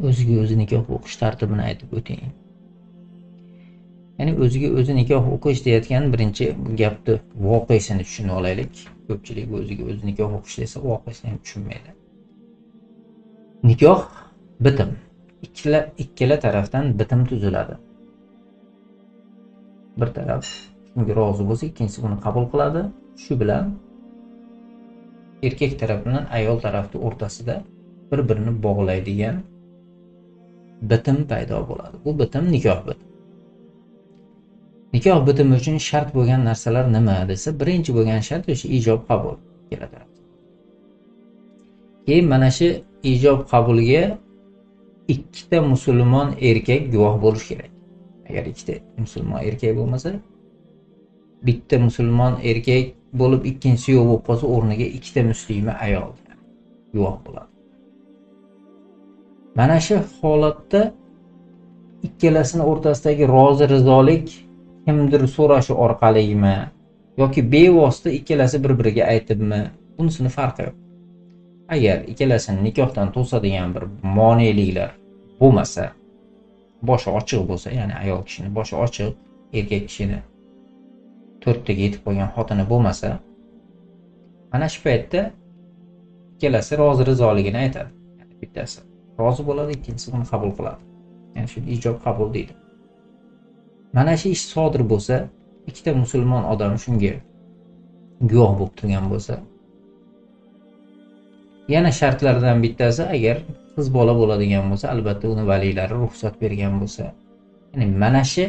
o'ziga o'zi nikoh o'qish tartibini aytib o'ting. Ya'ni o'ziga o'zi nikoh o'qish deyotgan birinchi bu gapni voqeasini tushunib olaylik. Ko'pchilik o'ziga o'zi nikoh o'qish desa voqeasini ham tushunmaydi. Nikoh bitim. Ikkala tarafdan bitim tuziladi. Bir taraf unga rozi bo'lsa, ikkinchisi buni qabul qiladi. Shu bilan erkak taraf bilan ayol tarafning o'rtasida bir-birini bog'laydigan bitim paydo bo'ladi. Bu bitim nikoh bitim. Nikoh bitimi uchun shart bo'lgan narsalar nima desa, birinchi bo'lgan shart o'sha ijob qabul keladi. Keyin mana shu ijob qabulga ikkita musulmon erkak guvoh bo'lish kerak. Agar ikkita musulmon erkak bo'lmasa, bitta musulmon erkak bo'lib ikkinchisi yo'q bo'lib qolsa, o'rniga ikkita muslima ayol guvoh bo'ladi. Mana shu holatda ikkalasini o'rtasidagi rozi rizolik kimdir so'rashi orqaligimi yoki bevosita ikkalasi bir-biriga aytibmi, bunisini farqi yo'q. Agar ikkalasini nikohdan to'sadigan bir moneliklar bo'lmasa, boshi ochiq bo'lsa, ya'ni ayol kishining boshi ochiq, erkak kishini to'rttaga yetib qolgan xotini bo'lmasa, mana shu paytda ikkalasi rozi rizoligini aytadi. Ya'ni bittasi rozi bo'ladi, ikkinchisi buni qabul qiladi. Ya'ni shu ijob qabul deydi. Mana shu ish sodir bo'lsa, ikkita musulmon odam shunga guvoh bo'lib turgan bo'lsa, yana shartlardan bittasi, agar qiz bola bo'ladigan bo'lsa, albatta uni valiylari ruxsat bergan bo'lsa, ya'ni mana shu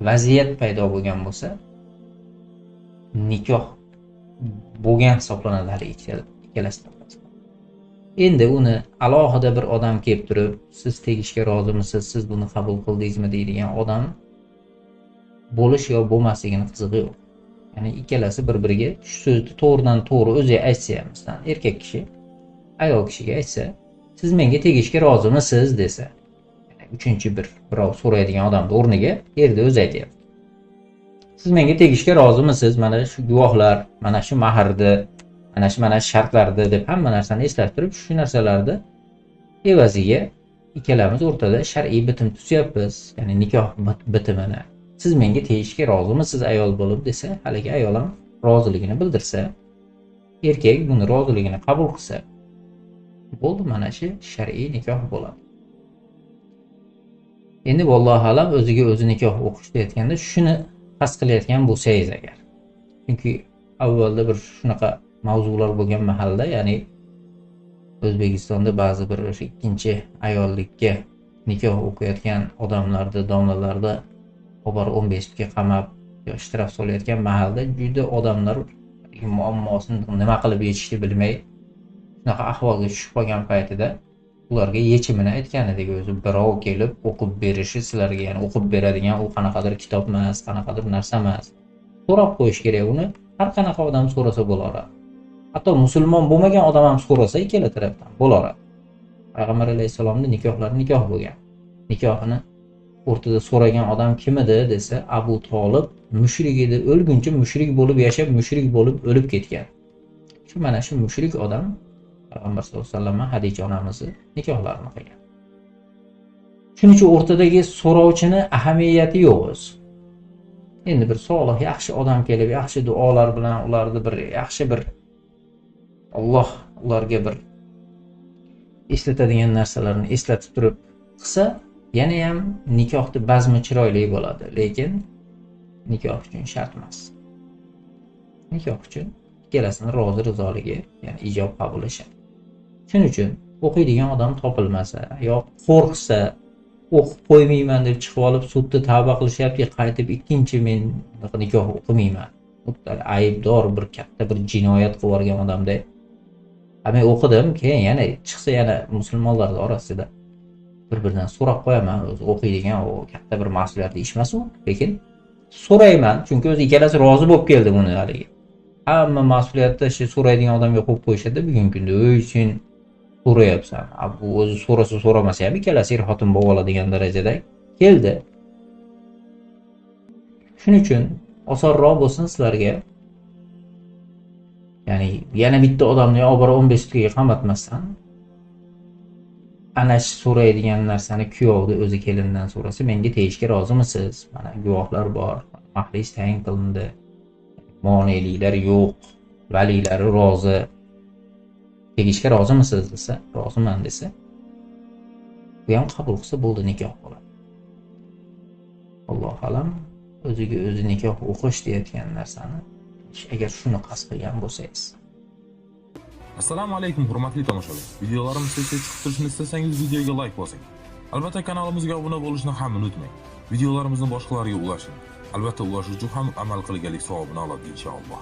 vaziyat paydo bo'lgan bo'lsa, nikoh bo'lgan hisoblanadi har ikkalasidan. Endi uni alohida bir odam kelib turib, siz tegishga rozimisiz, siz buni qabul qildingizmi deydigan odam bo'lish yo bo'lmasligini qizig'i yo'q. Ya'ni ikkalasi bir-biriga shu so'zni to'g'ridan to'g'ri o'zi aytsa ham, masalan, erkak kishi ayol kishiga aytsa, siz menga tegishga rozimisiz desa, uchinchi birov so'raydigan odamning o'rniga yerda o'zi aytayapti. Siz menga tegishga rozimisiz? Mana shu guvohlar, mana shu mahrni, mana shu shartlarni deb hamma narsani eslatib turib, shu narsalarni evaziga ikkalamiz o'rtada shar'iy bitim tuzyapmiz. Ya'ni nikoh bitimini. Siz menga tegishga rozimisiz ayol bo'lib desa, haligi ayol ham roziligini bildirsa, erkak buni roziligini qabul qilsa, bo'ldi, mana shu shar'iy nikoh bo'ladi. Endi vallohu alam o'ziga o'zi nikoh o'qish deyotganda shuni qasd qilayotgan bo'lsangiz agar. Chunki avvalda bir shunaqa mavzular bo'lgan mahalda, ya'ni O'zbekistonda ba'zi bir ikkinchi ayollikka nikoh o'qiyotgan odamlarni, domlalarda obar 15 ga qamab yo shtraf solayotgan mahalda juda odamlar muammosini nima qilib yechishni bilmay shunaqa ahvolga tushib qolgan paytida ularga yechimini aytgan edik. O'zi birov kelib o'qib berishi sizlarga, ya'ni o'qib beradigan u qanaqadir kitob emas, qanaqadir narsa emas. So'rab qo'yish kerak uni. Har qanaqa odam so'rasa bo'laveradi. Hatto musulmon bo'lmagan odam ham so'rasa ikkala tarafdan bo'laveradi. Payg'ambar alayhisolamning nikohlari nikoh bo'lgan. Nikohini o'rtada so'ragan odam kim edi desa, Abu Tolib mushrik edi. O'lguncha mushrik bo'lib yashab, mushrik bo'lib o'lib ketgan. Shu mana shu mushrik odam Payg'ambar sollallohu alayhi vasallam Hadicha onamizni nikohlarini qilgan. Shuning uchun o'rtadagi so'rovchini ahamiyati yo'q o'zi. Endi bir solih, yaxshi odam kelib, yaxshi duolar bilan ularni bir yaxshi bir Alloh ularga bir eslatadigan narsalarni eslatib turib qilsa, yana ham nikohni bazmi chiroyli bo'ladi, lekin nikoh uchun shart emas. Nikoh uchun ikkalasining rozi rizoligi, ya'ni ijob qabuli shart. Shuning uchun o'qiydigan odam topilmasa, yo qo'rqsa, o'qib qo'ymayman deb chiqib olib sudda tavba qilishyapti, qaytib ikkinchi men nikoh o'qimayman. Mutlaq aybdor bir katta bir jinoyat qilib yuborgan odamday. Men o'qidim, keyin yana chiqsa yana musulmonlar orasida bir-biridan so'rab qo'yaman. O'zi o'qiydigan o katta bir mas'uliyatli ish emas u, lekin so'rayman, chunki o'zi ikkalasi rozi bo'lib keldi buni haligi. Hamma mas'uliyatni shu so'raydigan odamga qo'yib qo'yishadi bugungi kunda. O'y, sen so'rayapsan. Bu o'zi so'rasa so'ramasa ham ikkalasi er xotin bo'lib oladigan darajada keldi. Shuning uchun osonroq bo'lsin sizlarga. Ya'ni yana bitta odamni olib 15 ga qamatmasdan ana shu so'raydigan narsani kuyovni o'zi kelindan so'rasa, menga tegishga rozimisiz? Mana guvohlar bor. Mahlis tayin qilindi. Moneliklar yo'q. Valiylari rozi. Tegishga rozimisiz desa, roziman desa, bu ham qabul qilsa bo'ldi, nikoh bo'ladi. Alloh alam, o'ziga o'zi nikoh o'qish deyotgan narsani agar shuni qasd qilgan bo'lsangiz. Assalomu alaykum hurmatli tomoshabin. Videolarimiz tez chiqib turishini istasangiz videoga like bosing. Albatta kanalimizga obuna bo'lishni ham unutmang. Videolarimizni boshqalarga ulashing. Albatta ulash uchun ham amal qilganlik savobini oladi inshaalloh.